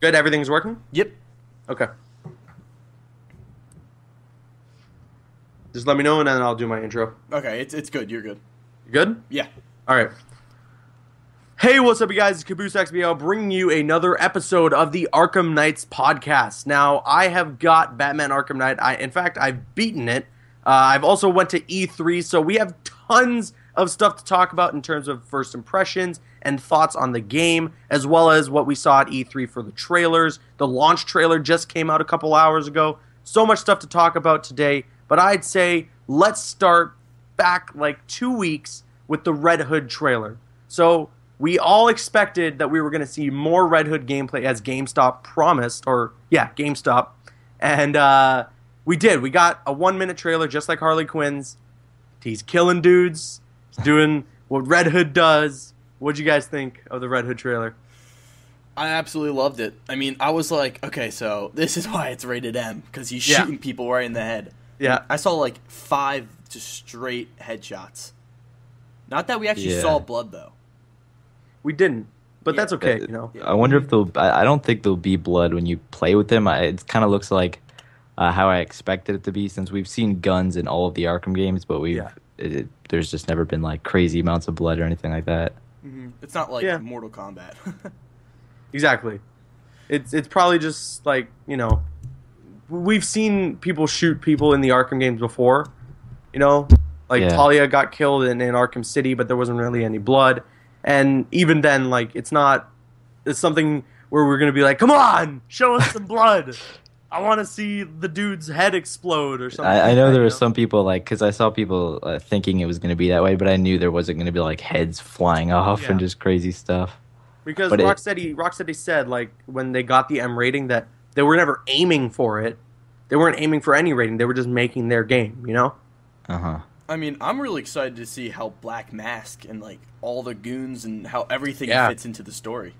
Good, everything's working? Yep. Okay. Just let me know and then I'll do my intro. Okay, it's good. You're good. You good? Yeah. All right. Hey, what's up, you guys? It's Caboose XBL bringing you another episode of the Arkham Knights podcast. Now, I have got Batman Arkham Knight. In fact, I've beaten it. I've also went to E3, so we have tons of stuff to talk about in terms of first impressions and thoughts on the game, as well as what we saw at E3 for the trailers. The launch trailer just came out a couple hours ago. So much stuff to talk about today, but I'd say let's start back like 2 weeks with the Red Hood trailer. So we all expected that we were going to see more Red Hood gameplay as GameStop promised, GameStop. And we did. We got a 1-minute trailer just like Harley Quinn's. He's killing dudes. He's doing what Red Hood does. What'd you guys think of the Red Hood trailer? I absolutely loved it. I mean, I was like, okay, so this is why it's rated M, because he's shooting people right in the head. Yeah. I saw like 5 just straight headshots. Not that we actually saw blood, though. We didn't, but that's okay, you know. I wonder if I don't think there'll be blood when you play with them. It kind of looks like how I expected it to be, since we've seen guns in all of the Arkham games, but there's just never been like crazy amounts of blood or anything like that. Mm-hmm. It's not like Mortal Kombat. Exactly. It's probably just like, you know, we've seen people shoot people in the Arkham games before, you know, like Talia got killed in Arkham City, but there wasn't really any blood. And even then, like, it's something where we're going to be like, come on, show us some blood. I want to see the dude's head explode or something. I know there were some people, like, because I saw people thinking it was going to be that way, but I knew there wasn't going to be, like, heads flying off and just crazy stuff. Because Rocksteady said, like, when they got the M rating, that they were never aiming for it. They weren't aiming for any rating. They were just making their game, you know? Uh-huh. I mean, I'm really excited to see how Black Mask and, like, all the goons and how everything fits into the story.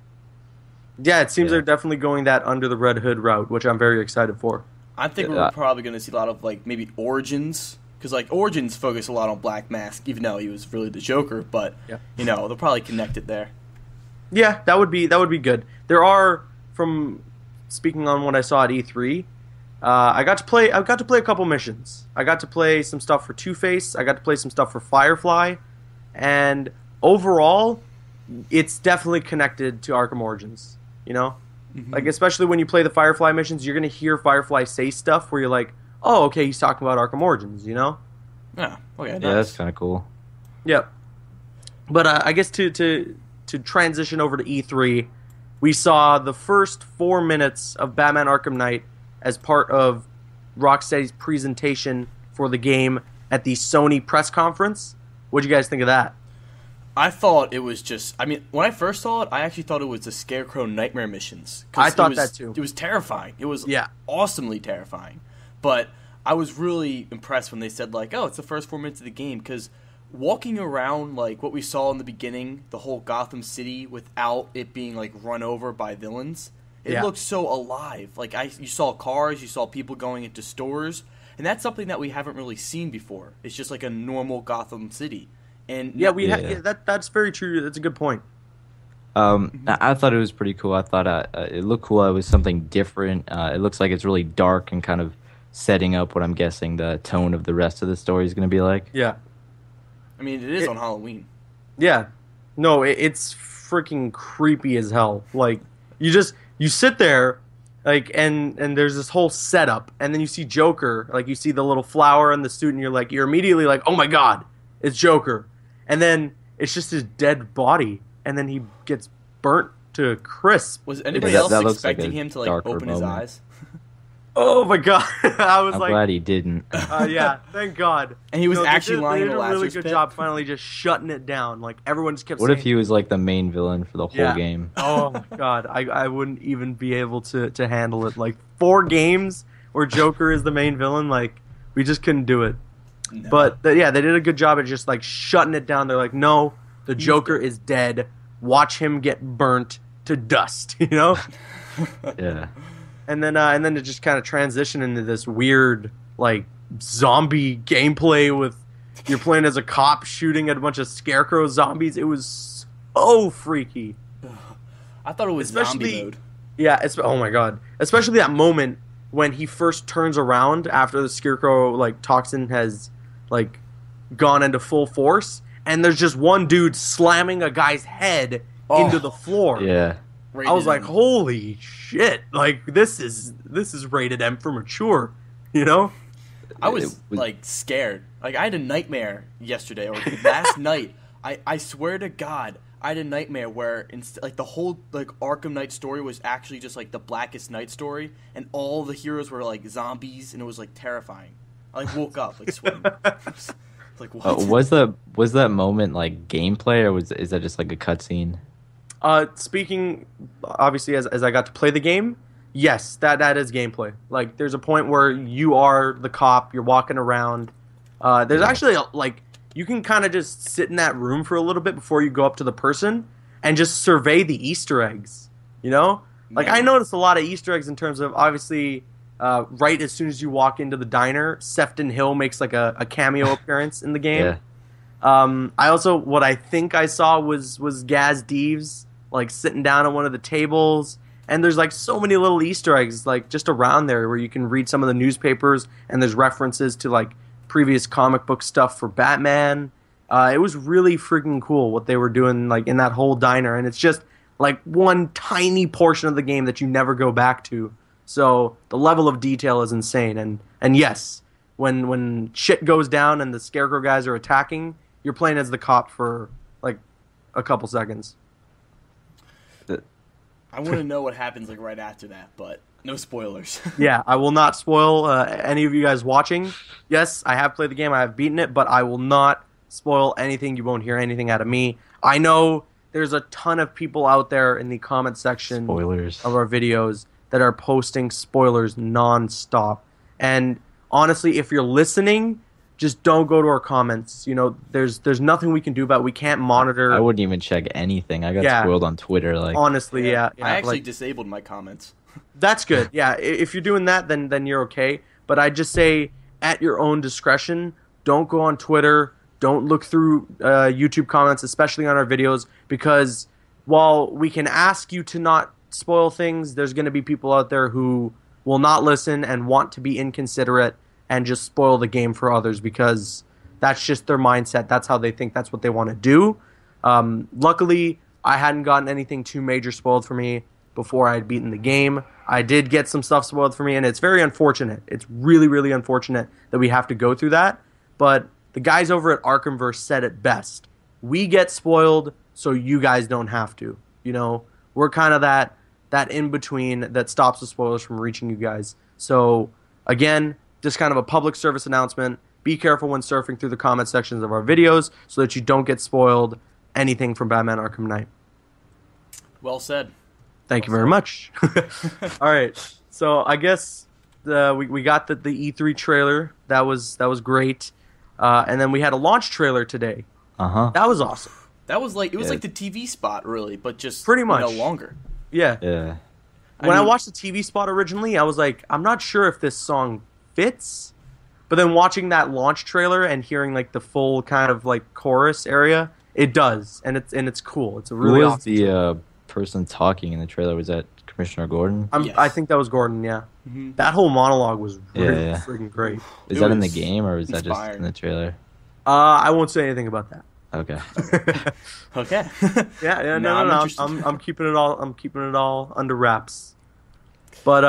Yeah, it seems they're definitely going that under the Red Hood route, which I'm very excited for. I think we're probably going to see a lot of, like, maybe Origins. Because, like, Origins focus a lot on Black Mask, even though he was really the Joker. But, you know, they'll probably connect it there. Yeah, that would be good. There are, from speaking on what I saw at E3, I got to play a couple missions. I got to play some stuff for Two-Face. I got to play some stuff for Firefly. And overall, it's definitely connected to Arkham Origins. You know? Mm-hmm. Like, especially when you play the Firefly missions, you're going to hear Firefly say stuff where you're like, oh, okay, he's talking about Arkham Origins, you know? Yeah, okay, nice. Yeah, that's kind of cool. Yep. But I guess to transition over to E3, we saw the first 4 minutes of Batman Arkham Knight as part of Rocksteady's presentation for the game at the Sony press conference. What'd you guys think of that? I thought it was just... I mean, when I first saw it, I actually thought it was the Scarecrow Nightmare missions. I thought that too. It was terrifying. It was awesomely terrifying. But I was really impressed when they said, like, oh, it's the first 4 minutes of the game, because walking around, like, what we saw in the beginning, the whole Gotham City, without it being, like, run over by villains, it looked so alive. Like, you saw cars, you saw people going into stores, and that's something that we haven't really seen before. It's just like a normal Gotham City. And that's very true. That's a good point. I thought it was pretty cool. I thought it looked cool. It was something different. It looks like it's really dark and kind of setting up what I'm guessing the tone of the rest of the story is going to be like. Yeah. I mean, it is on Halloween. Yeah. No, it's freaking creepy as hell. Like, you sit there, like, and there's this whole setup, and then you see Joker, like, you see the little flower and the suit, and you're immediately like, oh my god, it's Joker. And then it's just his dead body, and then he gets burnt to a crisp. Was anybody else expecting him to, like, open his eyes? Oh my god! I'm glad he didn't. Yeah, thank God. And he was actually lying in the Lazarus They did a really good job finally just shutting it down. Like, everyone just kept saying... What if he was, like, the main villain for the whole game? Oh my god, I wouldn't even be able to handle it. Like, 4 games where Joker is the main villain, like, we just couldn't do it. No. But, they did a good job at just, like, shutting it down. They're like, no, the Joker is dead. Watch him get burnt to dust, you know? Yeah. And then it just kind of transitioned into this weird, like, zombie gameplay with you're playing as a cop shooting at a bunch of Scarecrow zombies. It was so freaky. I thought it was zombie mode. Yeah, oh my god. Especially that moment when he first turns around after the Scarecrow like toxin has like gone into full force, and there's just one dude slamming a guy's head into the floor. Yeah. I was like, holy shit. Like this is rated M for mature, you know? I was like scared. Like I had a nightmare yesterday or last night. I swear to God, I had a nightmare where like the whole like Arkham Knight story was actually just like the Blackest Night story, and all the heroes were like zombies, and it was like terrifying. I like woke up like sweating. Like what? Was that moment like gameplay, or is that just like a cutscene? Speaking obviously as I got to play the game, yes, that is gameplay. Like there's a point where you are the cop, you're walking around. There's actually like you can kind of just sit in that room for a little bit before you go up to the person and just survey the Easter eggs, you know? Like, I noticed a lot of Easter eggs in terms of, obviously, right as soon as you walk into the diner, Sefton Hill makes, like, a cameo appearance in the game. Yeah. What I think I saw was Gaz Deeves, like, sitting down at one of the tables. And there's, like, so many little Easter eggs, like, just around there where you can read some of the newspapers and there's references to, like, previous comic book stuff for Batman. It was really freaking cool what they were doing like in that whole diner, and it's just like one tiny portion of the game that you never go back to. So the level of detail is insane, and yes, when shit goes down and the Scarecrow guys are attacking, you're playing as the cop for like a couple seconds. I want to know what happens like right after that, but no spoilers. Yeah, I will not spoil any of you guys watching. Yes, I have played the game, I have beaten it, but I will not spoil anything. You won't hear anything out of me. I know there's a ton of people out there in the comment section of our videos that are posting spoilers nonstop. And honestly, if you're listening, just don't go to our comments. You know, there's nothing we can do about it. We can't monitor. I wouldn't even check anything. I got spoiled on Twitter. Like honestly, yeah. I actually disabled my comments. That's good. Yeah, if you're doing that, then you're okay. But I just say, at your own discretion, don't go on Twitter. Don't look through YouTube comments, especially on our videos, because while we can ask you to not spoil things, there's going to be people out there who will not listen and want to be inconsiderate and just spoil the game for others because that's just their mindset. That's how they think. That's what they want to do. Luckily, I hadn't gotten anything too major spoiled for me before I had beaten the game. I did get some stuff spoiled for me, and it's very unfortunate. It's really, really unfortunate that we have to go through that. But the guys over at Arkhamverse said it best. We get spoiled so you guys don't have to. You know, we're kind of that in-between that stops the spoilers from reaching you guys. So, again, just kind of a public service announcement. Be careful when surfing through the comment sections of our videos so that you don't get spoiled anything from Batman Arkham Knight. Well said. Thank you very much. All right, so I guess we got the E3 trailer. That was great, and then we had a launch trailer today. That was awesome. That was like like the TV spot, really, but just pretty much longer. Yeah. Yeah. I watched the TV spot originally, I was like, I'm not sure if this song fits, but then watching that launch trailer and hearing like the full kind of like chorus area, it does, and it's cool. It's a really awesome. Who was the person talking in the trailer? Was that Commissioner Gordon? Yes. I think that was Gordon. Yeah, that whole monologue was really freaking great. Is that in the game or is that just in the trailer? I won't say anything about that. Okay. Okay. Yeah. No. I'm keeping it all. I'm keeping it all under wraps. But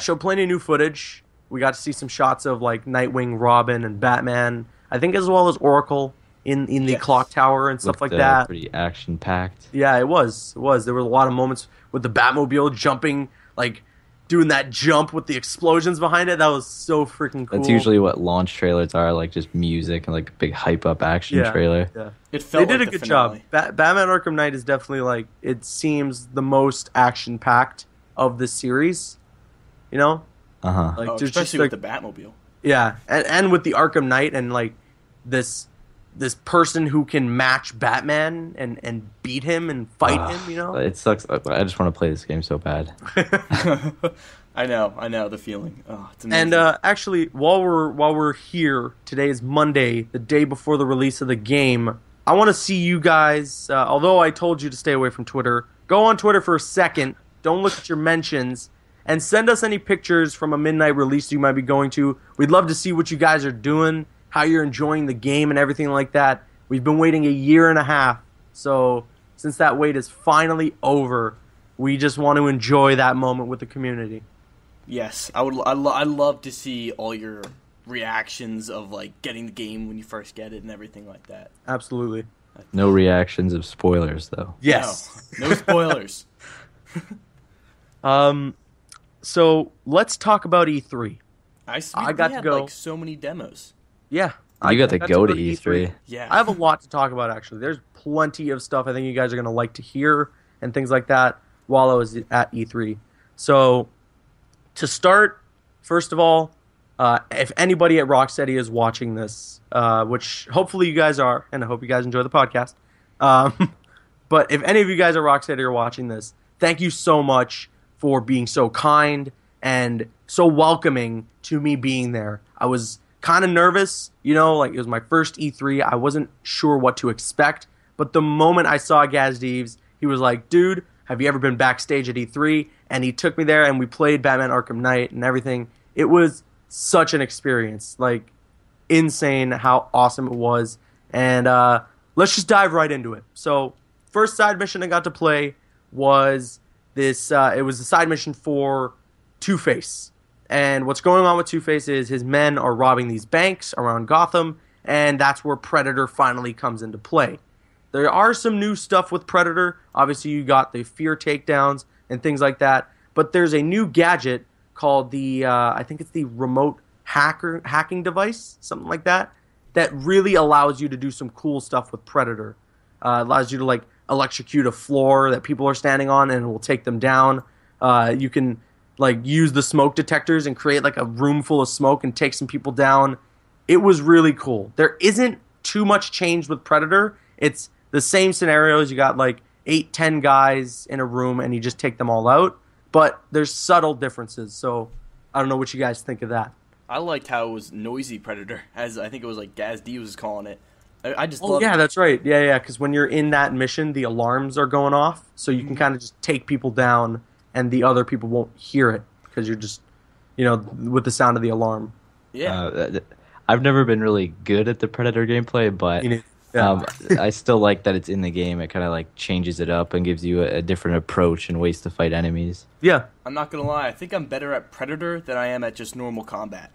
showed plenty of new footage. We got to see some shots of like Nightwing, Robin, and Batman. I think as well as Oracle in the clock tower and stuff like that. Pretty action packed. Yeah, it was. There were a lot of moments with the Batmobile jumping, like doing that jump with the explosions behind it. That was so freaking cool. That's usually what launch trailers are, like just music and like a big hype up action trailer. Yeah. It felt they did a good job. Batman Arkham Knight is definitely like, it seems the most action packed of the series. You know? Like, especially with the Batmobile. Yeah, and with the Arkham Knight and like this person who can match Batman and beat him and fight him, you know? It sucks. I just want to play this game so bad. I know the feeling. Oh, it's amazing. And actually, while we're here, today is Monday, the day before the release of the game. I want to see you guys. Although I told you to stay away from Twitter, go on Twitter for a second. don't look at your mentions, and send us any pictures from a midnight release you might be going to. We'd love to see what you guys are doing, how you're enjoying the game and everything like that. We've been waiting a year and a half, so since that wait is finally over, we just want to enjoy that moment with the community. Yes, I'd love to see all your reactions of like getting the game when you first get it and everything like that. Absolutely. No reactions of spoilers though. Yes. No spoilers. So let's talk about E3. I got to go. Like so many demos. Yeah. You got to go to E3. Yeah. I have a lot to talk about, actually. There's plenty of stuff I think you guys are going to like to hear and things like that while I was at E3. So, to start, first of all, if anybody at Rocksteady is watching this, which hopefully you guys are, and I hope you guys enjoy the podcast, but if any of you guys at Rocksteady are watching this, thank you so much for being so kind and so welcoming to me being there. I was kind of nervous, like it was my first E3. I wasn't sure what to expect, but the moment I saw Gaz Deves, he was like, dude, have you ever been backstage at E3? And he took me there and we played Batman Arkham Knight and everything. It was such an experience, like insane how awesome it was. And let's just dive right into it. So first side mission I got to play was this, it was a side mission for Two-Face. And what's going on with Two-Face is his men are robbing these banks around Gotham, and that's where Predator finally comes into play. There are some new stuff with Predator. Obviously, you got the fear takedowns and things like that. But there's a new gadget called the, I think it's the remote hacking device, something like that, that really allows you to do some cool stuff with Predator. Allows you to, like, electrocute a floor that people are standing on, and it will take them down. You can use the smoke detectors and create like a room full of smoke and take some people down. It was really cool. There isn't too much change with Predator. It's the same scenarios. You got like 8-10 guys in a room and you just take them all out. But there's subtle differences. So I don't know what you guys think of that. I liked how it was noisy Predator, as I think it was like Gaz D was calling it. I just yeah, that's right. Yeah, because when you're in that mission, the alarms are going off. So you can kind of just take people down and the other people won't hear it because you're just, with the sound of the alarm. Yeah. I've never been really good at the Predator gameplay, but I still like that it's in the game. It kind of like changes it up and gives you a different approach and ways to fight enemies. Yeah. I'm not going to lie. I think I'm better at Predator than I am at just normal combat.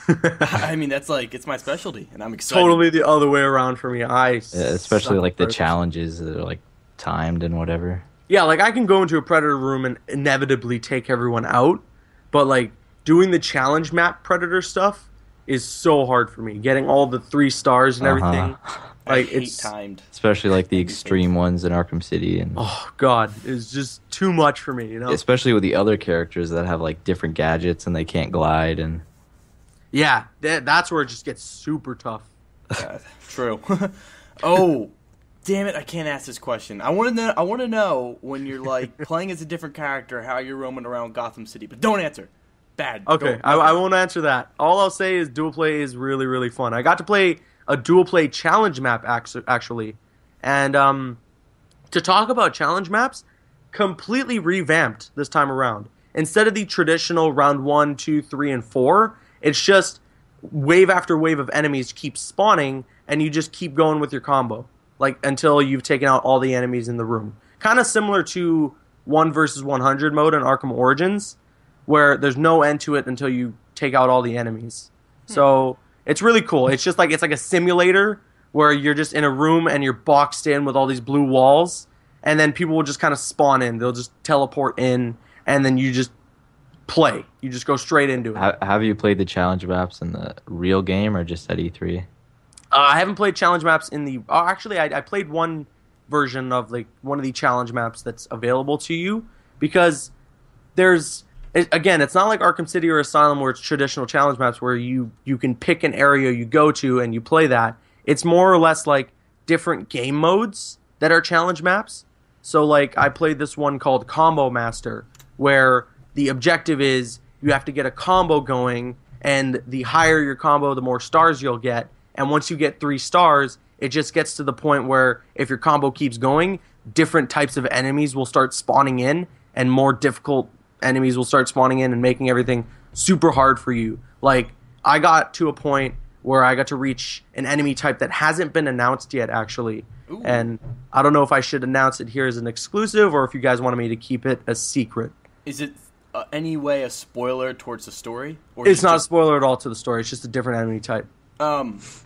I mean, that's like, it's my specialty, and I'm excited. Totally the other way around for me. Especially like the challenges that are like timed and whatever. Yeah, like I can go into a Predator room and inevitably take everyone out, but like doing the challenge map Predator stuff is so hard for me. Getting all the 3 stars and everything, like it's timed. Especially like the extreme ones in Arkham City, and oh god, it's just too much for me. Especially with the other characters that have like different gadgets and they can't glide, and yeah, that's where it just gets super tough. True. Oh. Damn it! I can't ask this question. I want to know when you're like playing as a different character, how you're roaming around Gotham City. But don't answer. Bad. Okay, I won't answer that. All I'll say is dual play is really, really fun. I got to play a dual play challenge map actually, and to talk about challenge maps, completely revamped this time around. Instead of the traditional round 1, 2, 3, and 4, it's just wave after wave of enemies keep spawning, and you just keep going with your combo. Like, until you've taken out all the enemies in the room. Kind of similar to 1 versus 100 mode in Arkham Origins, where there's no end to it until you take out all the enemies. So, it's really cool. It's just like, it's like a simulator where you're just in a room and you're boxed in with all these blue walls, and then people will just kind of spawn in. They'll just teleport in, and then you just play. You just go straight into it. Have you played the challenge maps in the real game or just at E3? I haven't played challenge maps in the... actually, I played one version of like one of the challenge maps that's available to you, because there's... Again, it's not like Arkham City or Asylum where it's traditional challenge maps where you can pick an area you go to and you play that. It's more or less like different game modes that are challenge maps. So like I played this one called Combo Master, where the objective is you have to get a combo going, and the higher your combo, the more stars you'll get. And once you get 3 stars, it just gets to the point where if your combo keeps going, different types of enemies will start spawning in, and more difficult enemies will start spawning in and making everything super hard for you. Like, I got to a point where I got to reach an enemy type that hasn't been announced yet, actually. Ooh. And I don't know if I should announce it here as an exclusive or if you guys wanted me to keep it a secret. Is it any way a spoiler towards the story? Or It's not a spoiler at all to the story. It's just a different enemy type. I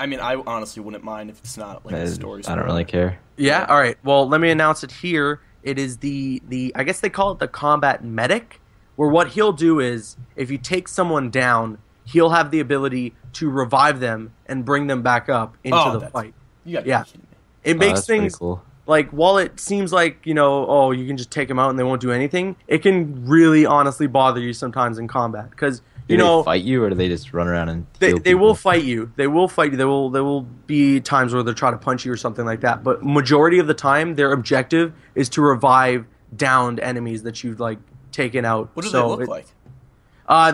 mean, I honestly wouldn't mind if it's not like a story spoiler. I don't really care. Yeah? All right. Well, let me announce it here. It is the I guess they call it the combat medic, where what he'll do is, if you take someone down, he'll have the ability to revive them and bring them back up into the fight. You gotta be kidding me. It makes things cool. Like, while it seems like, you can just take them out and they won't do anything, it can really honestly bother you sometimes in combat. Because, do they fight you, or do they just run around and they will fight you. They will fight you. There will be times where they'll try to punch you or something like that. But majority of the time, their objective is to revive downed enemies that you've, like, taken out. What do they look like?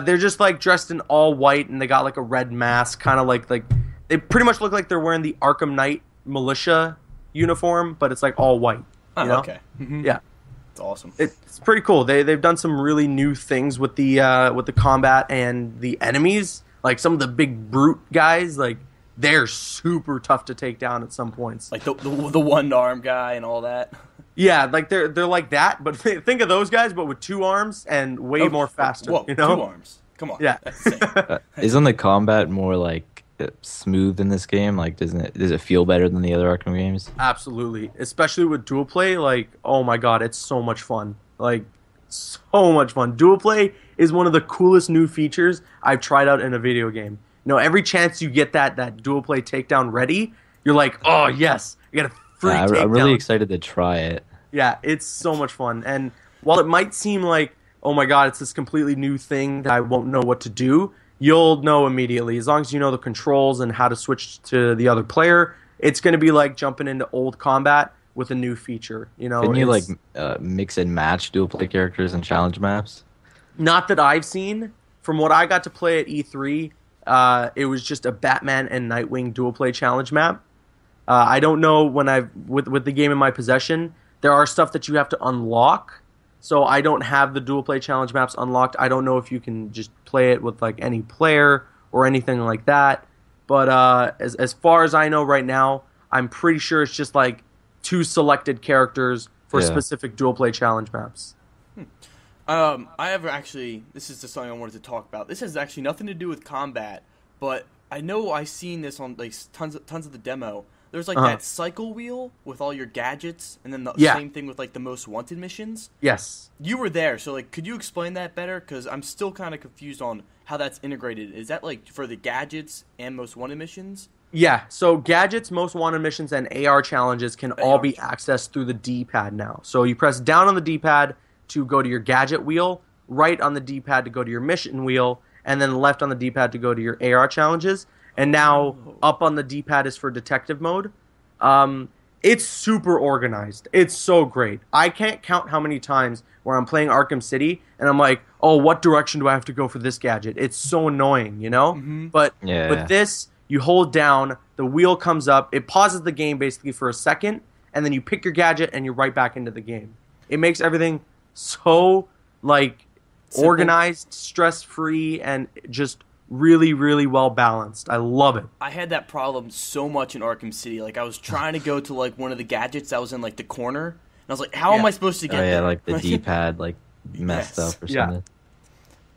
They're just, like, dressed in all white, and they got, like, a red mask. Kind of like they pretty much look like they're wearing the Arkham Knight militia uniform, but it's, like, all white. You know? Okay. Mm-hmm. Yeah. It's awesome. It's pretty cool. They've done some really new things with the combat and the enemies. Like, some of the big brute guys, like, they're super tough to take down at some points. Like the one arm guy and all that. Yeah, like they're like that, but think of those guys, but with 2 arms and way more faster. Whoa, you know? 2 arms. Come on. Yeah. That's insane. Isn't the combat more like smooth in this game? Like, does it feel better than the other Arkham games? Absolutely, especially with dual play. Like, oh my god, it's so much fun. Like, so much fun. Dual play is one of the coolest new features I've tried out in a video game. Every chance you get that dual play takedown ready, you're like, oh yes, I got a free takedown. I'm really excited to try it. Yeah, it's so much fun. And while it might seem like, oh my god, it's this completely new thing that I won't know what to do, you'll know immediately. As long as you know the controls and how to switch to the other player, it's going to be like jumping into old combat with a new feature. Can you mix and match dual play characters and challenge maps? Not that I've seen. From what I got to play at E3, it was just a Batman and Nightwing dual play challenge map. I don't know when with the game in my possession, there are stuff that you have to unlock. So I don't have the dual play challenge maps unlocked. I don't know if you can just play it with like any player or anything like that. But as far as I know right now, I'm pretty sure it's just like 2 selected characters for specific dual play challenge maps. This is just something I wanted to talk about. This has actually nothing to do with combat, but I know I've seen this on like tons of the demo. There's like that cycle wheel with all your gadgets, and then the same thing with like the most wanted missions. Yes. You were there, so like, could you explain that better? Because I'm still kind of confused on how that's integrated. Is that like for the gadgets and most wanted missions? Yeah, so gadgets, most wanted missions, and AR challenges can all be accessed through the D-pad now. So you press down on the D-pad to go to your gadget wheel, right on the D-pad to go to your mission wheel, and then left on the D-pad to go to your AR challenges. And now up on the D-pad is for detective mode. It's super organized. It's so great. I can't count how many times where I'm playing Arkham City and I'm like, oh, what direction do I have to go for this gadget? It's so annoying, Mm-hmm. But with this, you hold down, the wheel comes up, it pauses the game basically for a second, and then you pick your gadget and you're right back into the game. It makes everything so like simple, organized, stress-free, and just really, really well balanced. I love it. I had that problem so much in Arkham City. Like, I was trying to go to like one of the gadgets that was in like the corner, and I was like, how am I supposed to get there? Like the D-pad like messed up or something.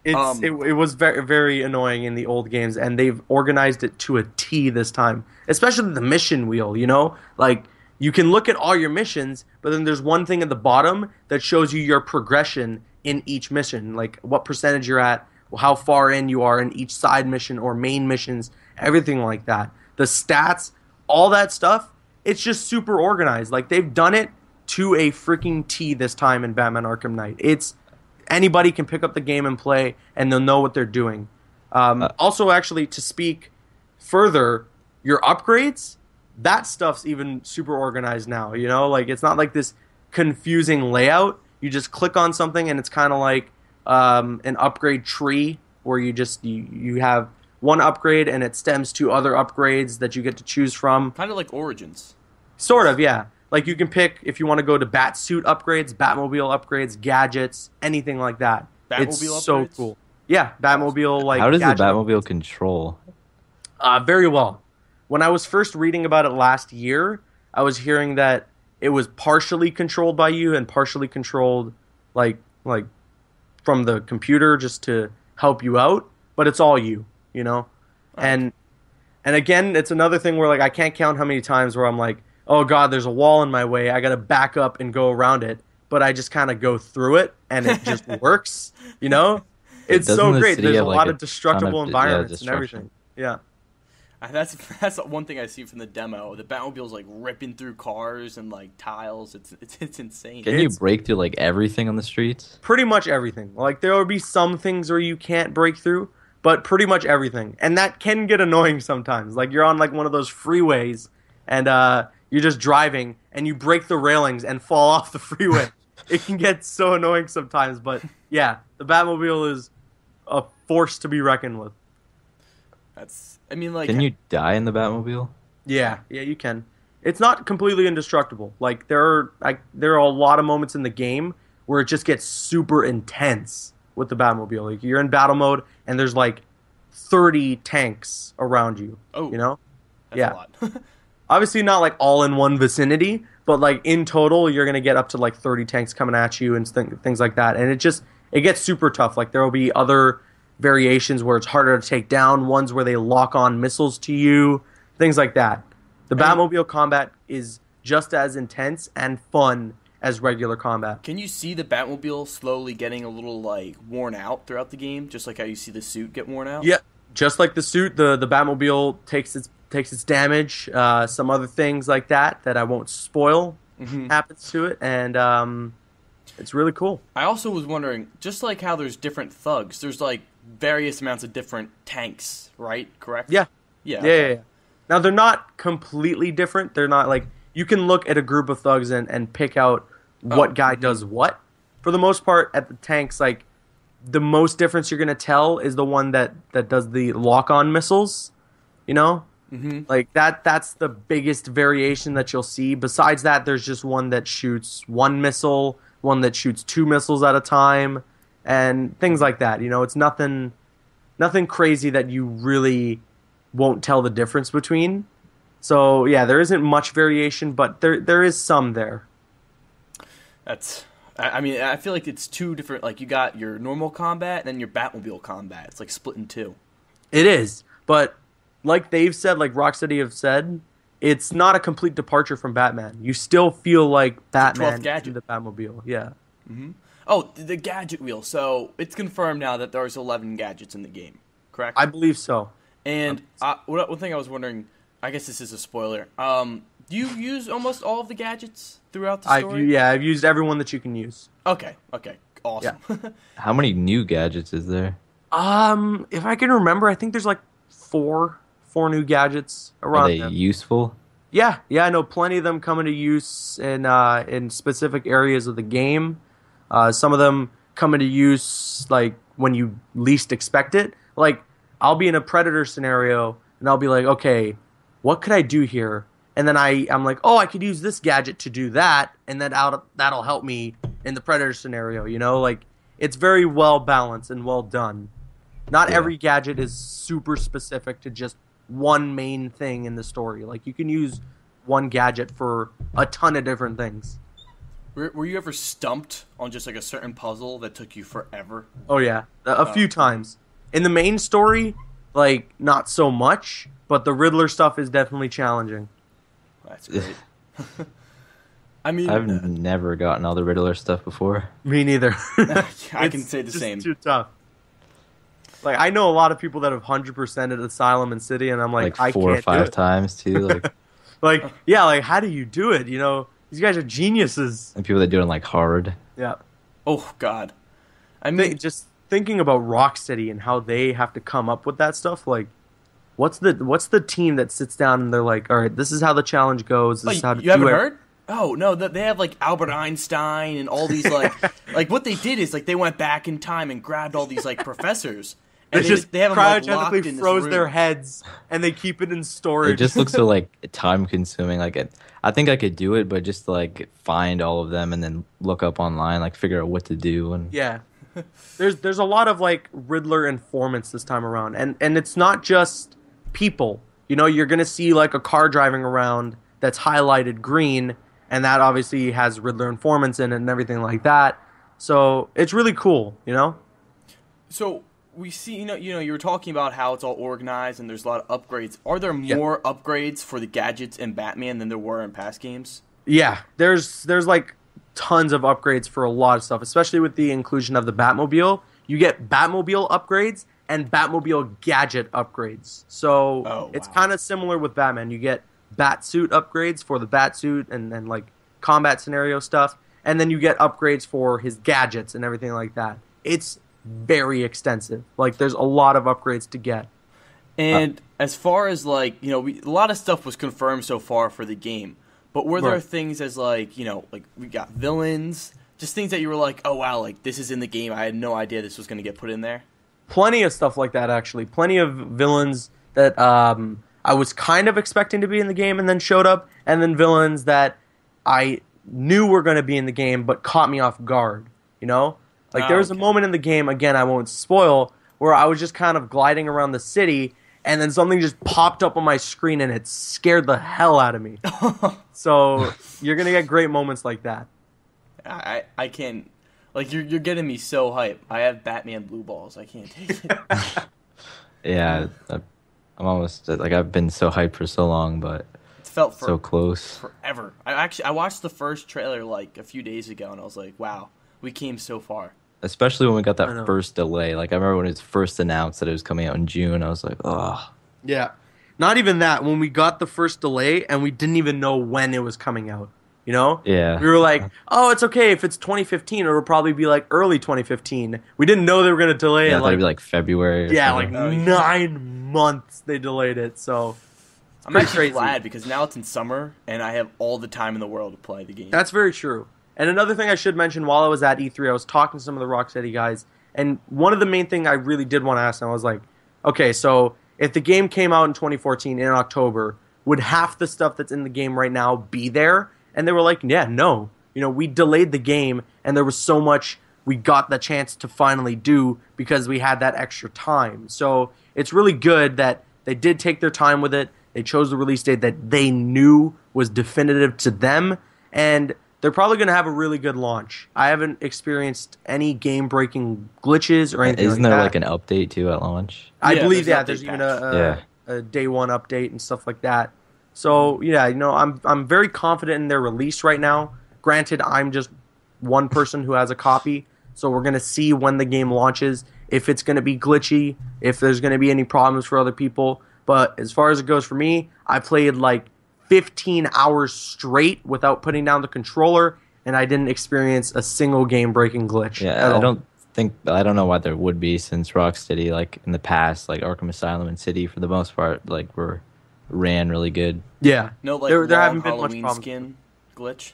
It was very, very annoying in the old games, and they've organized it to a T this time. Especially the mission wheel, Like, you can look at all your missions, but then there's one thing at the bottom that shows you your progression in each mission, like what percentage you're at, how far in you are in each side mission or main missions, everything like that. The stats, all that stuff, it's just super organized. Like, they've done it to a freaking T this time in Batman Arkham Knight. Anybody can pick up the game and play, and they'll know what they're doing. Also, actually, to speak further, your upgrades, that stuff's even super organized now, Like, it's not like this confusing layout. You just click on something, and it's kind of like an upgrade tree where you have one upgrade and it stems to other upgrades that you get to choose from. Kind of like Origins. Sort of, yeah. Like, you can pick if you want to go to bat suit upgrades, Batmobile upgrades, gadgets, anything like that. Batmobile it's upgrades? So cool. Yeah, Batmobile, like... How does the gadget Batmobile upgrades. control? Very well. When I was first reading about it last year, I was hearing that it was partially controlled by you and partially controlled, like from the computer just to help you out, but it's all you, you know? Okay. And again, it's another thing where, like, I can't count how many times where I'm like, oh god, there's a wall in my way, I gotta back up and go around it, but I just kind of go through it, and it just works, you know? It's so great. There's a lot of destructible environments and everything. Yeah. That's one thing I see from the demo. The Batmobile's like ripping through cars and like tiles. It's insane. Can you break through like everything on the streets? Pretty much everything. Like, there will be some things where you can't break through, but pretty much everything. And that can get annoying sometimes. Like, you're on like one of those freeways, and you're just driving, and you break the railings and fall off the freeway. It can get so annoying sometimes, but yeah, the Batmobile is a force to be reckoned with. Can you die in the Batmobile? Yeah, you can. It's not completely indestructible. Like, there are a lot of moments in the game where it just gets super intense with the Batmobile. Like, you're in battle mode, and there's like 30 tanks around you. Oh, you know? That's a lot. Obviously not like all in one vicinity, but like in total, you're gonna get up to like 30 tanks coming at you and things like that. And it gets super tough. Like, there will be other variations where it's harder to take down, ones where they lock on missiles to you, things like that. The Batmobile combat is just as intense and fun as regular combat. Can you see the Batmobile slowly getting a little like worn out throughout the game, just like how you see the suit get worn out? Yeah, just like the suit, the Batmobile takes its damage. Some other things like that I won't spoil happens to it, and it's really cool. I also was wondering, just like how there's different thugs, there's like various amounts of different tanks, right? Correct? Yeah. Yeah. Yeah. Now, they're not completely different. They're not like, you can look at a group of thugs and pick out what guy does what. For the most part, at the tanks, like, the most difference you're going to tell is the one that does the lock-on missiles, you know? Mm-hmm. Like, that's the biggest variation that you'll see. Besides that, there's just one that shoots one missile, one that shoots 2 missiles at a time, and things like that. You know, it's nothing crazy that you really won't tell the difference between. So yeah, there isn't much variation, but there is some there. I feel like it's two different. Like, you got your normal combat and then your Batmobile combat. It's like split in two. It is, but like they've said, like Rocksteady have said, it's not a complete departure from Batman. You still feel like Batman in the Batmobile. Yeah. Mm-hmm. Oh, the gadget wheel. So it's confirmed now that there's 11 gadgets in the game, correct? I believe so. And one thing I was wondering, I guess this is a spoiler. Do you use almost all of the gadgets throughout the story? I've used every one that you can use. Okay, awesome. Yeah. How many new gadgets is there? If I can remember, I think there's like four new gadgets around. Are they useful? Yeah, I know plenty of them come into use in specific areas of the game. Some of them come into use like when you least expect it. Like, I'll be in a Predator scenario, and I'll be like, okay, what could I do here? And then I'm like, oh, I could use this gadget to do that, and then that'll help me in the Predator scenario, you know? Like, it's very well balanced and well done. Not every gadget is super specific to just one main thing in the story. Like, you can use one gadget for a ton of different things. Were you ever stumped on just like a certain puzzle that took you forever? Oh yeah, a few times. In the main story, like, not so much, but the Riddler stuff is definitely challenging. That's great. I mean, I've never gotten all the Riddler stuff before. Me neither. I can say the same. It's too tough. Like, I know a lot of people that have 100%ed Asylum and City, and I'm like, I can't do it. 4 or 5 times too. Like, like, how do you do it? You know, these guys are geniuses. And people that do it like hard. Yeah. Oh God. I mean, just thinking about Rocksteady and how they have to come up with that stuff. Like, what's the team that sits down and they're like, all right, this is how the challenge goes. This is how to you haven't heard? Oh no, they have like Albert Einstein and all these like like what they did is like they went back in time and grabbed all these like professors And they just have them, like, locked in cryogenically this froze room. their heads, and they keep it in storage. It just looks so like time consuming. Like I think I could do it, but just to, like find all of them and then look up online, like figure out what to do. And yeah, there's a lot of like Riddler informants this time around, and it's not just people. You know, you're gonna see like a car driving around that's highlighted green, and that obviously has Riddler informants in it and everything like that. So it's really cool, you know. So we see, you were talking about how it's all organized and there's a lot of upgrades. Are there more upgrades for the gadgets in Batman than there were in past games? Yeah, there's like tons of upgrades for a lot of stuff, especially with the inclusion of the Batmobile. You get Batmobile upgrades and Batmobile gadget upgrades. So it's kind of similar with Batman. You get Batsuit upgrades for the Batsuit and like combat scenario stuff, and then you get upgrades for his gadgets and everything like that. It's very extensive. Like, there's a lot of upgrades to get. And as far as, like, a lot of stuff was confirmed so far for the game. But were there things as, like, like we got villains, just things that you were like, oh, wow, like, this is in the game. I had no idea this was going to get put in there. Plenty of stuff like that, actually. Plenty of villains that I was kind of expecting to be in the game and then showed up, and then villains that I knew were going to be in the game but caught me off guard, you know? Like, there was a moment in the game, again, I won't spoil, where I was just kind of gliding around the city, and then something just popped up on my screen, and it scared the hell out of me. So, you're going to get great moments like that. I can't... Like, you're getting me so hyped. I have Batman blue balls. I can't take it. Yeah, I'm almost... Like, I've been so hyped for so long, but... It's felt so close. Forever. I watched the first trailer, like, a few days ago, and I was like, wow, we came so far. Especially when we got that first delay. Like, I remember when it was first announced that it was coming out in June, I was like, oh. Yeah. Not even that. When we got the first delay and we didn't even know when it was coming out, you know? Yeah. We were like, oh, it's okay. If it's 2015, it'll probably be, like, early 2015. We didn't know they were going to delay it. Yeah, I thought it'd be, like, February. Yeah, like 9 months they delayed it, so... I'm actually glad because now it's in summer and I have all the time in the world to play the game. That's very true. And another thing I should mention, while I was at E3, I was talking to some of the Rocksteady guys, and one of the main thing I really did want to ask them, I was like, okay, so if the game came out in 2014 in October, would half the stuff that's in the game right now be there? And they were like, yeah, no. You know, we delayed the game, and there was so much we got the chance to finally do because we had that extra time. So it's really good that they did take their time with it. They chose the release date that they knew was definitive to them, and they're probably going to have a really good launch. I haven't experienced any game-breaking glitches or anything Isn't like that. there like an update too at launch? I believe there's even a day one update and stuff like that. So yeah, I'm very confident in their release right now. Granted, I'm just one person who has a copy, so we're going to see when the game launches, if it's going to be glitchy, if there's going to be any problems for other people. But as far as it goes for me, I played like 15 hours straight without putting down the controller, and I didn't experience a single game-breaking glitch. Yeah, I don't know why there would be, since Rocksteady, like in the past, like Arkham Asylum and City, for the most part, like ran really good. Yeah, no, like there haven't been Halloween much skin glitch.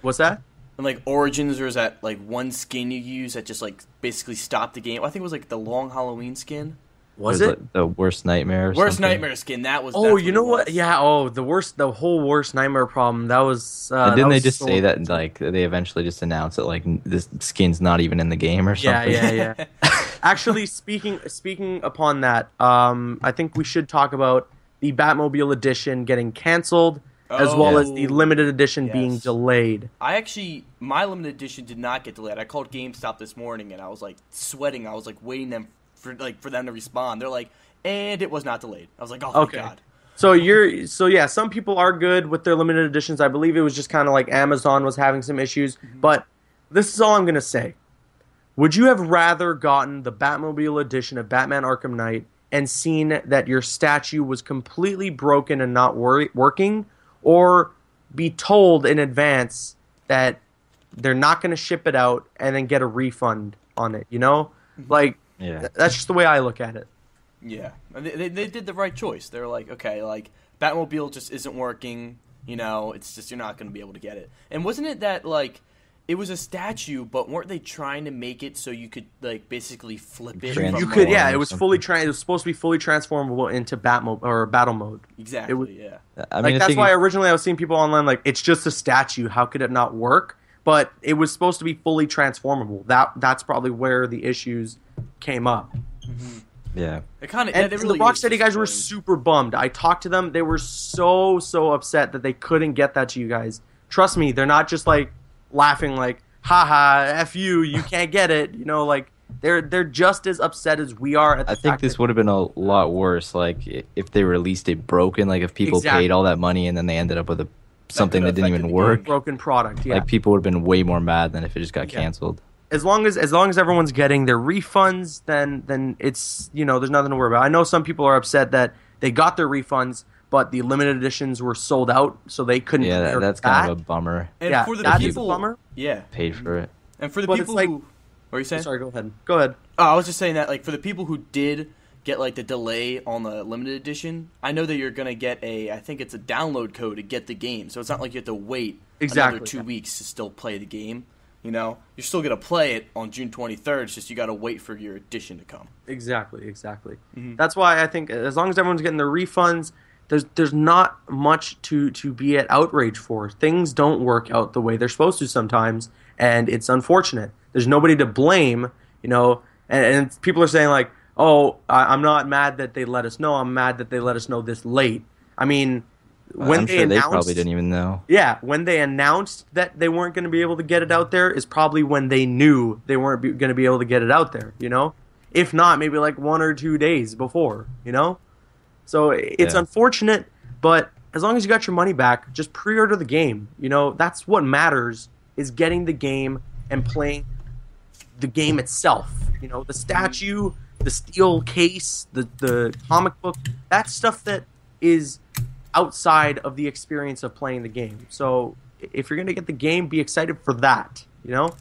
What's that? And like Origins, there's that like one skin you use that just like basically stopped the game. I think it was like the long Halloween skin. Was it like the worst nightmare? Worst nightmare skin. That was. Oh, you know what? Yeah. Oh, the whole worst nightmare problem. That was. And didn't they just say that like they eventually just announced that like this skin's not even in the game or something? Yeah. Actually, speaking upon that, I think we should talk about the Batmobile edition getting canceled, as well as the limited edition being delayed. My limited edition did not get delayed. I called GameStop this morning and I was like sweating. I was like waiting for them to respond. They're like, and it was not delayed. I was like, oh my god. So yeah, some people are good with their limited editions. I believe it was just kind of like Amazon was having some issues. Mm-hmm. But this is all I'm going to say. Would you have rather gotten the Batmobile edition of Batman Arkham Knight and seen that your statue was completely broken and not working, or be told in advance that they're not going to ship it out and then get a refund on it, you know? Like, that's just the way I look at it. Yeah. They did the right choice. They were like, okay, like, Batmobile just isn't working, you know, it's just you're not going to be able to get it. And wasn't it that, like, it was a statue, but weren't they trying to make it so you could like basically flip it? You could, yeah. It was it was supposed to be fully transformable into battle mode. Exactly. Yeah. I mean, that's why originally I was seeing people online like, it's just a statue. How could it not work? But it was supposed to be fully transformable. That's probably where the issues came up. Mm-hmm. Yeah. It kind of. And the Rocksteady guys were super bummed. I talked to them. They were so upset that they couldn't get that to you guys. Trust me, they're not just like laughing like, haha, F you can't get it. You know, like they're just as upset as we are at the I think this would have been a lot worse, like if they released it broken, like if people paid all that money and then they ended up with something that didn't even work. Broken product, yeah. Like people would have been way more mad than if it just got canceled. As long as everyone's getting their refunds, then it's, you know, there's nothing to worry about. I know some people are upset that they got their refunds, but the limited editions were sold out, so they couldn't. Yeah, that's kind of a bummer. And for the people, bummer. Yeah, paid for it. And for the people who, what are you saying? Sorry, go ahead. Go ahead. Oh, I was just saying that, like, for the people who did get like the delay on the limited edition, I know that you're gonna get I think it's a download code to get the game, so it's not like you have to wait another 2 weeks to still play the game. You know, you're still gonna play it on June 23rd. It's just you gotta wait for your edition to come. Exactly. Mm-hmm. That's why I think as long as everyone's getting their refunds, there's not much to be at outrage for. Things don't work out the way they're supposed to sometimes, and it's unfortunate. There's nobody to blame, you know. And people are saying like, "Oh, I'm not mad that they let us know. I'm mad that they let us know this late." I mean, when they probably didn't even know. Yeah, when they announced that they weren't going to be able to get it out there is probably when they knew they weren't going to be able to get it out there, you know? If not, maybe like 1 or 2 days before, you know? So it's unfortunate, but as long as you got your money back, just pre-order the game. You know, that's what matters, is getting the game and playing the game itself. You know, the statue, the steel case, the comic book, that's stuff that is outside of the experience of playing the game. So if you're going to get the game, be excited for that, you know?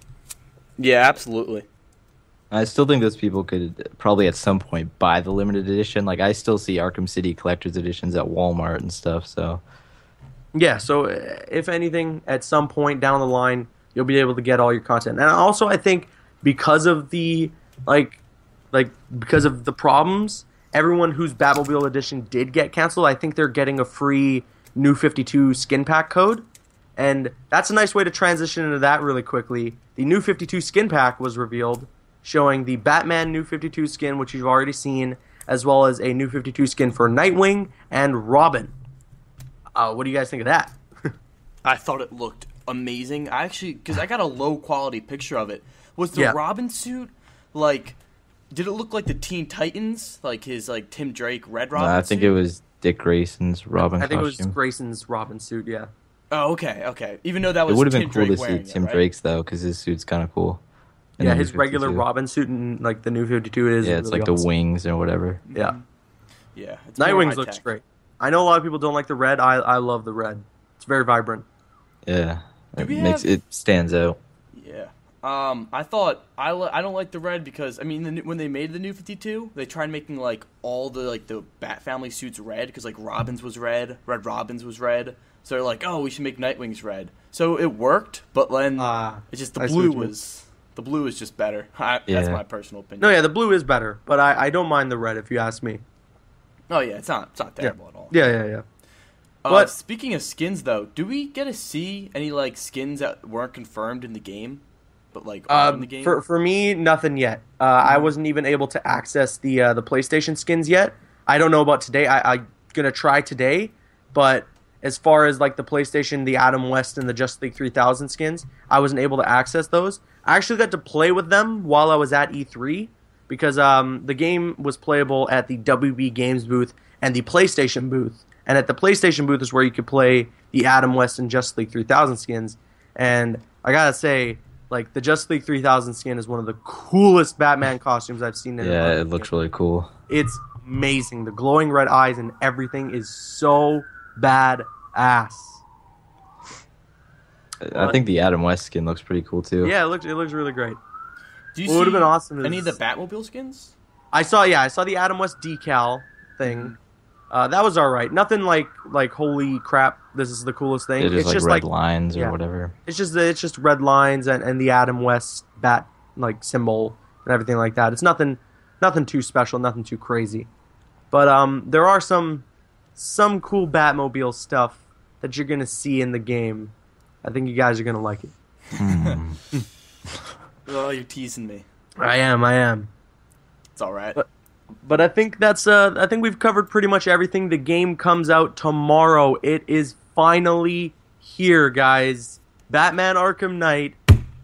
Yeah, absolutely. I still think those people could probably at some point buy the limited edition. Like, I still see Arkham City collector's editions at Walmart and stuff, so... Yeah, so if anything, at some point down the line, you'll be able to get all your content. And also, I think, because of the, because of the problems... Everyone whose Batmobile edition did get canceled, I think they're getting a free New 52 skin pack code. And that's a nice way to transition into that really quickly. The New 52 skin pack was revealed, showing the Batman New 52 skin, which you've already seen, as well as a New 52 skin for Nightwing and Robin. What do you guys think of that? I thought it looked amazing. I actually, because I got a low quality picture of it. Was the Robin suit, like... Did it look like the Teen Titans, like his Tim Drake Red Robin? I think suit? it was Dick Grayson's Robin costume. I think it was Grayson's Robin suit, yeah. Oh, okay. Even though that was it would have been Tim cool Drake to see wearing Tim it, right? Drake's though, because his suit's kind of cool. And yeah, his regular Robin suit and like the New 52 is. Yeah, it's really like awesome. The wings or whatever. Yeah. Yeah. Nightwing's looks great. I know a lot of people don't like the red. I love the red. It's very vibrant. Yeah, it stands out. Yeah. I thought I don't like the red because I mean when they made the New 52, they tried making like all the Bat family suits red because like Robin's was red, Red Robin's was red. So they're like, oh, we should make Nightwing's red. So it worked, but then it's just the blue is just better. That's my personal opinion. No, yeah, the blue is better, but I don't mind the red if you ask me. Oh yeah, it's not terrible at all. Yeah. But speaking of skins though, do we get to see any like skins that weren't confirmed in the game? But like in the game? For me, nothing yet. I wasn't even able to access the PlayStation skins yet. I don't know about today. I'm gonna try today, but as far as like the PlayStation, the Adam West and the Justice League 3000 skins, I wasn't able to access those. I actually got to play with them while I was at E3 because the game was playable at the WB Games booth and the PlayStation booth. And at the PlayStation booth is where you could play the Adam West and Justice League 3000 skins. And I gotta say, like, the Justice League 3000 skin is one of the coolest Batman costumes I've seen in a Yeah, it looks really cool. It's amazing. The glowing red eyes and everything is so badass. I think the Adam West skin looks pretty cool, too. Yeah, it looks really great. Do you What would have been awesome any of the Batmobile skins? I saw the Adam West decal thing. That was alright. Nothing like holy crap this is the coolest thing. It's just red lines or whatever. It's just red lines and the Adam West bat like symbol and everything like that. It's nothing too special, nothing too crazy. But there are some cool Batmobile stuff that you're gonna see in the game. I think you guys are gonna like it. Oh, you're teasing me. I am. It's all right. But I think I think we've covered pretty much everything. The game comes out tomorrow. It is finally here, guys. Batman Arkham Knight,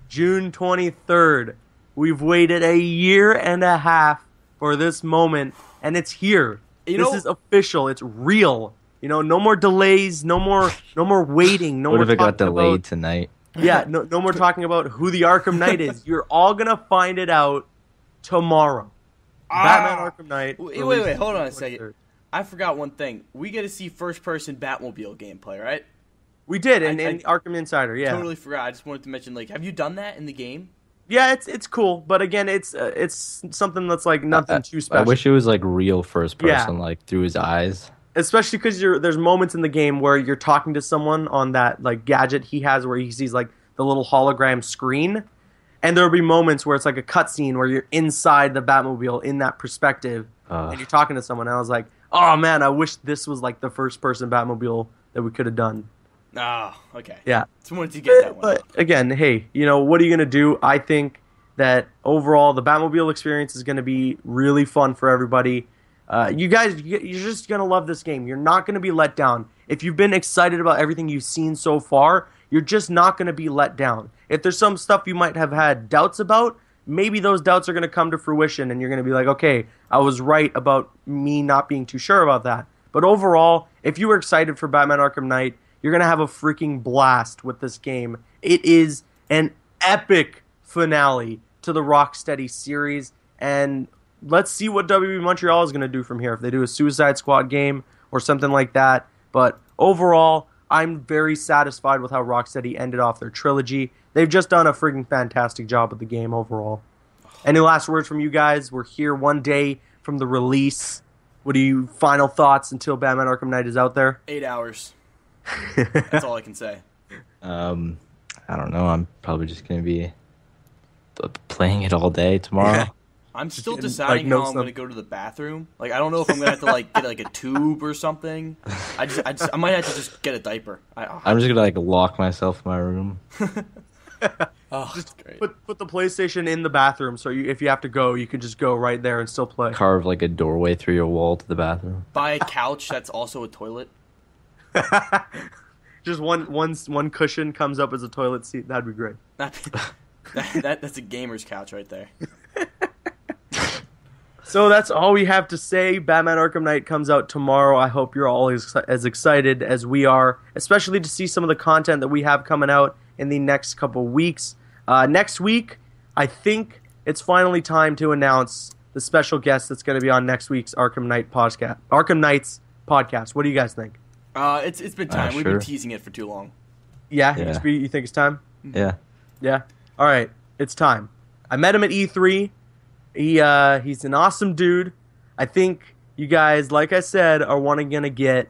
June 23rd. We've waited a year and a half for this moment, and it's here. This is official. It's real. No more delays. No more waiting. No what more. What if it got delayed tonight? Yeah, no more talking about who the Arkham Knight is. You're all gonna find it out tomorrow. Batman Arkham Knight. Wait, hold on a second. I forgot one thing. We get to see first-person Batmobile gameplay, right? We did in Arkham Insider. Yeah, totally forgot. I just wanted to mention, have you done that in the game? Yeah, it's cool, but again, it's something that's nothing too special. I wish it was real first person, through his eyes. Especially because there's moments in the game where you're talking to someone on that gadget he has where he sees the little hologram screen, and there'll be moments where it's a cutscene where you're inside the Batmobile in that perspective, and you're talking to someone. And I was like, oh man, I wish this was the first person Batmobile that we could have done. Oh, okay. Yeah. Just wanted to get that one. But again, hey, what are you gonna do? I think that overall the Batmobile experience is gonna be really fun for everybody. You guys, you're just going to love this game. You're not going to be let down. If you've been excited about everything you've seen so far, you're just not going to be let down. If there's some stuff you might have had doubts about, maybe those doubts are going to come to fruition and you're going to be like, okay, I was right about me not being too sure about that. But overall, if you were excited for Batman Arkham Knight, you're going to have a freaking blast with this game. It is an epic finale to the Rocksteady series, and let's see what WB Montreal is going to do from here. If they do a Suicide Squad game or something like that. But overall, I'm very satisfied with how Rocksteady ended off their trilogy. They've just done a freaking fantastic job with the game overall. Any last words from you guys? We're here one day from the release. What are you final thoughts until Batman Arkham Knight is out there? 8 hours. That's all I can say. I don't know. I'm probably just going to be playing it all day tomorrow. Yeah. I'm still deciding how I'm going to go to the bathroom. I don't know if I'm going to have to get a tube or something. I might have to just get a diaper. I'm just going to lock myself in my room. Just great. Put the PlayStation in the bathroom, so if you have to go, you can just go right there and still play. Carve a doorway through your wall to the bathroom. Buy a couch that's also a toilet. Just one cushion comes up as a toilet seat. That'd be great. That's a gamer's couch right there. So that's all we have to say. Batman Arkham Knight comes out tomorrow. I hope you're all as excited as we are, especially to see some of the content that we have coming out in the next couple weeks. Next week, I think it's finally time to announce the special guest that's going to be on next week's Arkham Knight podcast. Arkham Knights podcast. What do you guys think? It's been time. We've been teasing it for too long. Yeah? You think it's time? Yeah. Yeah? All right. It's time. I met him at E3. He's an awesome dude. I think you guys, like I said, are going to get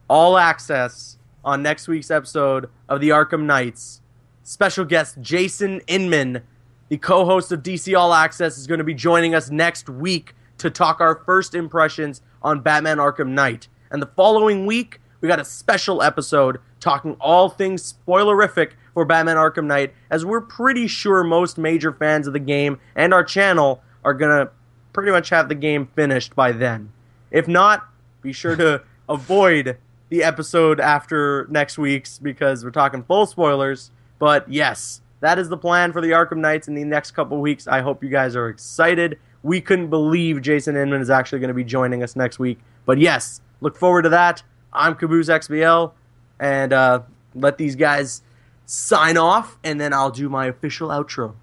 all access on next week's episode of the Arkham Knights. Special guest Jason Inman, the co-host of DC All Access, is going to be joining us next week to talk our first impressions on Batman Arkham Knight. And the following week, we got a special episode talking all things spoilerific for Batman Arkham Knight, as we're pretty sure most major fans of the game and our channel are going to pretty much have the game finished by then. If not, be sure to avoid the episode after next week's, because we're talking full spoilers. But yes, that is the plan for the Arkham Knights in the next couple weeks. I hope you guys are excited. We couldn't believe Jason Inman is actually going to be joining us next week. But yes, look forward to that. I'm Caboose XBL, and let these guys sign off, and then I'll do my official outro.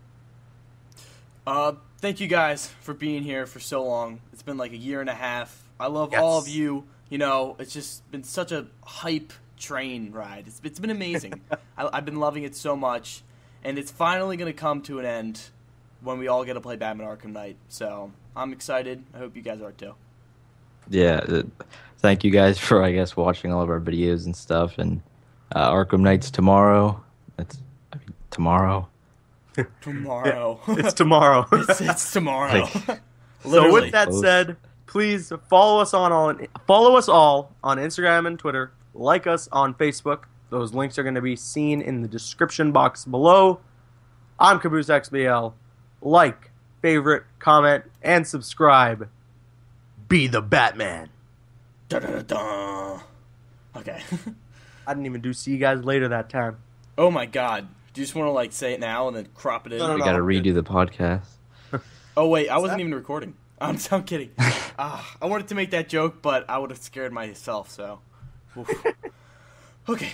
Thank you guys for being here for so long. It's been a year and a half. I love all of you. It's just been such a hype train ride. It's been amazing. I've been loving it so much, and it's finally going to come to an end when we all get to play Batman Arkham Knight. So I'm excited. I hope you guys are too. Yeah, thank you guys for, watching all of our videos and stuff, and Arkham Knights tomorrow. Tomorrow. Tomorrow. Yeah, it's tomorrow. it's tomorrow. So with that said, please follow us all on Instagram and Twitter. Like us on Facebook. Those links are going to be seen in the description box below. I'm CaboosXBL. Like, favorite, comment, and subscribe. Be the Batman. Da-da-da-da. Okay. I didn't even do see you guys later that time. Oh my god. Do you just want to like say it now and then crop it in? We got to redo the podcast. Oh wait, I wasn't even recording. I'm kidding. I wanted to make that joke, but I would have scared myself, so. Oof. Okay.